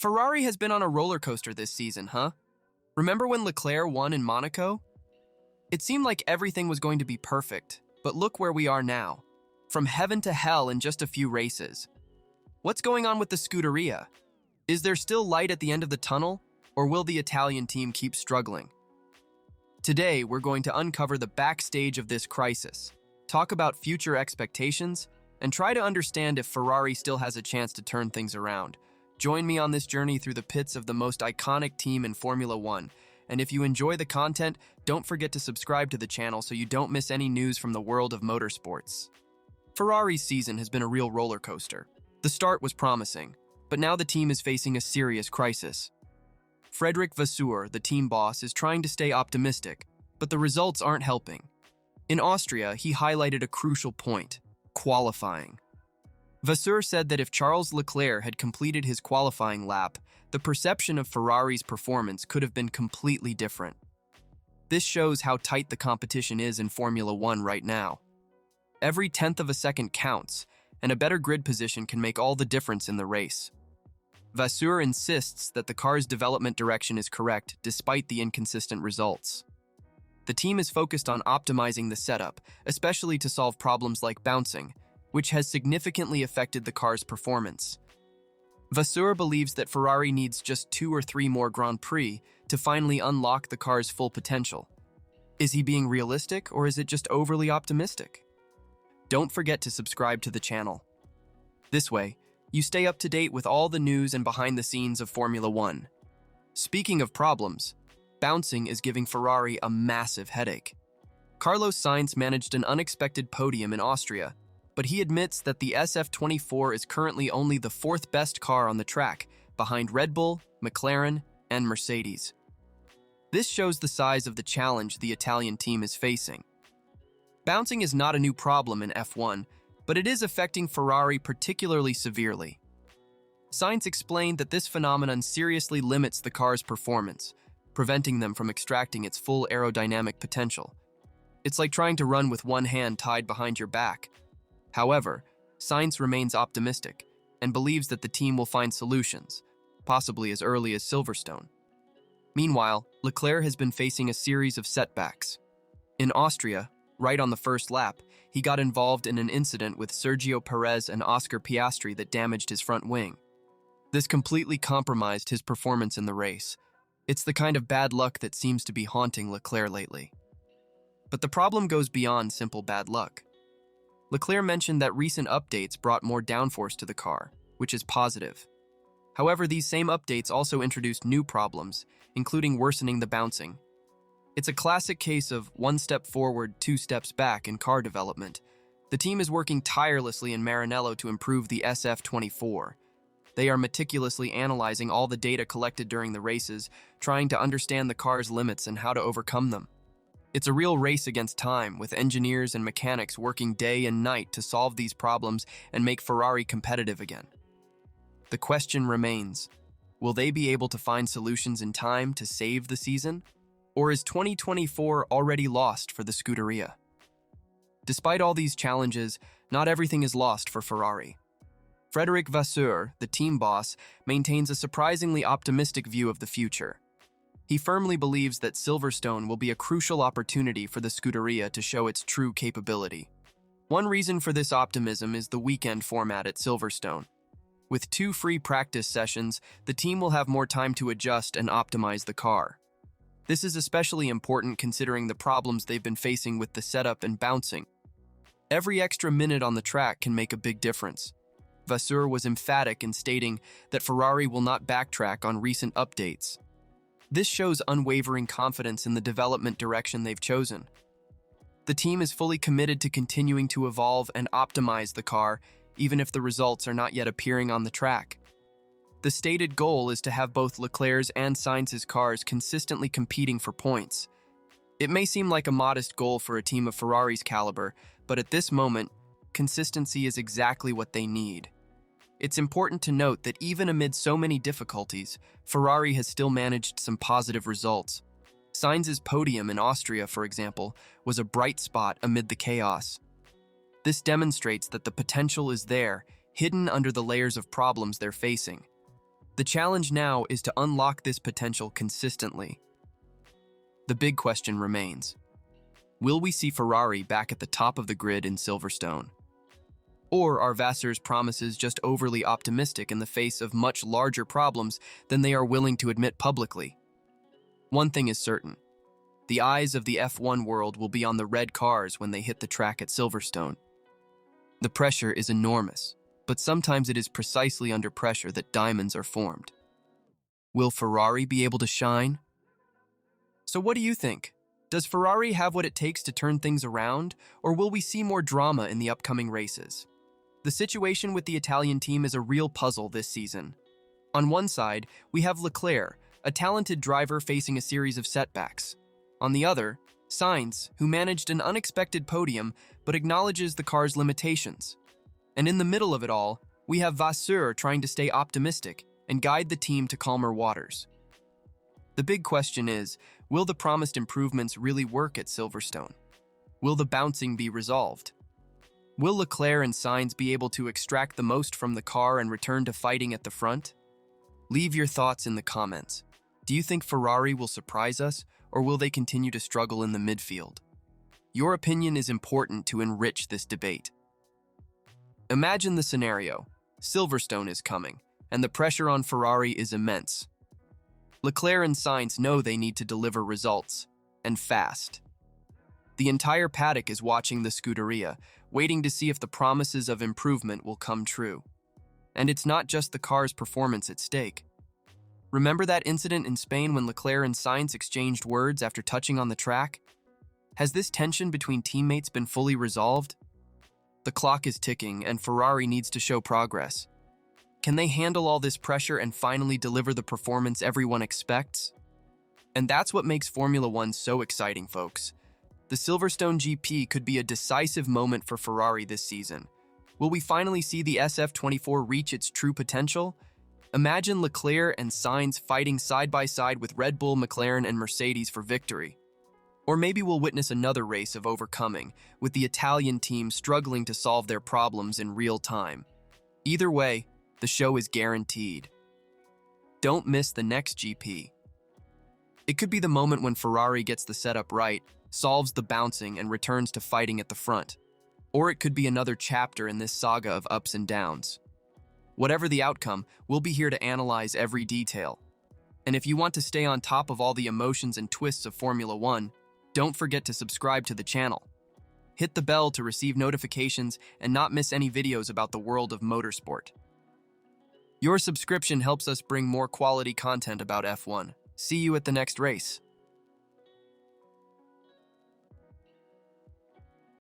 Ferrari has been on a roller coaster this season, huh? Remember when Leclerc won in Monaco? It seemed like everything was going to be perfect, but look where we are now. From heaven to hell in just a few races. What's going on with the Scuderia? Is there still light at the end of the tunnel, or will the Italian team keep struggling? Today, we're going to uncover the backstage of this crisis, talk about future expectations, and try to understand if Ferrari still has a chance to turn things around. Join me on this journey through the pits of the most iconic team in Formula One. And if you enjoy the content, don't forget to subscribe to the channel so you don't miss any news from the world of motorsports. Ferrari's season has been a real roller coaster. The start was promising, but now the team is facing a serious crisis. Frederic Vasseur, the team boss, is trying to stay optimistic, but the results aren't helping. In Austria, he highlighted a crucial point: qualifying. Vasseur said that if Charles Leclerc had completed his qualifying lap, the perception of Ferrari's performance could have been completely different. This shows how tight the competition is in Formula One right now. Every tenth of a second counts, and a better grid position can make all the difference in the race. Vasseur insists that the car's development direction is correct despite the inconsistent results. The team is focused on optimizing the setup, especially to solve problems like bouncing, which has significantly affected the car's performance. Vasseur believes that Ferrari needs just 2 or 3 more Grand Prix to finally unlock the car's full potential. Is he being realistic, or is it just overly optimistic? Don't forget to subscribe to the channel. This way, you stay up to date with all the news and behind the scenes of Formula One. Speaking of problems, bouncing is giving Ferrari a massive headache. Carlos Sainz managed an unexpected podium in Austria, but he admits that the SF24 is currently only the 4th best car on the track, behind Red Bull, McLaren, and Mercedes. This shows the size of the challenge the Italian team is facing. Bouncing is not a new problem in F1, but it is affecting Ferrari particularly severely. Sainz explained that this phenomenon seriously limits the car's performance, preventing them from extracting its full aerodynamic potential. It's like trying to run with one hand tied behind your back. However, Sainz remains optimistic and believes that the team will find solutions, possibly as early as Silverstone. Meanwhile, Leclerc has been facing a series of setbacks. In Austria, right on the first lap, he got involved in an incident with Sergio Perez and Oscar Piastri that damaged his front wing. This completely compromised his performance in the race. It's the kind of bad luck that seems to be haunting Leclerc lately. But the problem goes beyond simple bad luck. Leclerc mentioned that recent updates brought more downforce to the car, which is positive. However, these same updates also introduced new problems, including worsening the bouncing. It's a classic case of 1 step forward, 2 steps back in car development. The team is working tirelessly in Maranello to improve the SF24. They are meticulously analyzing all the data collected during the races, trying to understand the car's limits and how to overcome them. It's a real race against time, with engineers and mechanics working day and night to solve these problems and make Ferrari competitive again. The question remains, will they be able to find solutions in time to save the season? Or is 2024 already lost for the Scuderia? Despite all these challenges, not everything is lost for Ferrari. Frederic Vasseur, the team boss, maintains a surprisingly optimistic view of the future. He firmly believes that Silverstone will be a crucial opportunity for the Scuderia to show its true capability. One reason for this optimism is the weekend format at Silverstone. With 2 free practice sessions, the team will have more time to adjust and optimize the car. This is especially important considering the problems they've been facing with the setup and bouncing. Every extra minute on the track can make a big difference. Vasseur was emphatic in stating that Ferrari will not backtrack on recent updates. This shows unwavering confidence in the development direction they've chosen. The team is fully committed to continuing to evolve and optimize the car, even if the results are not yet appearing on the track. The stated goal is to have both Leclerc's and Sainz's cars consistently competing for points. It may seem like a modest goal for a team of Ferrari's caliber, but at this moment, consistency is exactly what they need. It's important to note that even amid so many difficulties, Ferrari has still managed some positive results. Sainz's podium in Austria, for example, was a bright spot amid the chaos. This demonstrates that the potential is there, hidden under the layers of problems they're facing. The challenge now is to unlock this potential consistently. The big question remains: will we see Ferrari back at the top of the grid in Silverstone? Or are Vassar's promises just overly optimistic in the face of much larger problems than they are willing to admit publicly? One thing is certain: the eyes of the F1 world will be on the red cars when they hit the track at Silverstone. The pressure is enormous, but sometimes it is precisely under pressure that diamonds are formed. Will Ferrari be able to shine? So what do you think? Does Ferrari have what it takes to turn things around, or will we see more drama in the upcoming races? The situation with the Italian team is a real puzzle this season. On one side, we have Leclerc, a talented driver facing a series of setbacks. On the other, Sainz, who managed an unexpected podium but acknowledges the car's limitations. And in the middle of it all, we have Vasseur trying to stay optimistic and guide the team to calmer waters. The big question is, will the promised improvements really work at Silverstone? Will the bouncing be resolved? Will Leclerc and Sainz be able to extract the most from the car and return to fighting at the front? Leave your thoughts in the comments. Do you think Ferrari will surprise us, or will they continue to struggle in the midfield? Your opinion is important to enrich this debate. Imagine the scenario: Silverstone is coming, and the pressure on Ferrari is immense. Leclerc and Sainz know they need to deliver results, and fast. The entire paddock is watching the Scuderia, waiting to see if the promises of improvement will come true. And it's not just the car's performance at stake. Remember that incident in Spain when Leclerc and Sainz exchanged words after touching on the track? Has this tension between teammates been fully resolved? The clock is ticking, and Ferrari needs to show progress. Can they handle all this pressure and finally deliver the performance everyone expects? And that's what makes Formula One so exciting, folks. The Silverstone GP could be a decisive moment for Ferrari this season. Will we finally see the SF24 reach its true potential? Imagine Leclerc and Sainz fighting side by side with Red Bull, McLaren, and Mercedes for victory. Or maybe we'll witness another race of overcoming, with the Italian team struggling to solve their problems in real time. Either way, the show is guaranteed. Don't miss the next GP. It could be the moment when Ferrari gets the setup right, solves the bouncing, and returns to fighting at the front. Or it could be another chapter in this saga of ups and downs. Whatever the outcome, we'll be here to analyze every detail. And if you want to stay on top of all the emotions and twists of Formula One, don't forget to subscribe to the channel. Hit the bell to receive notifications and not miss any videos about the world of motorsport. Your subscription helps us bring more quality content about F1. See you at the next race.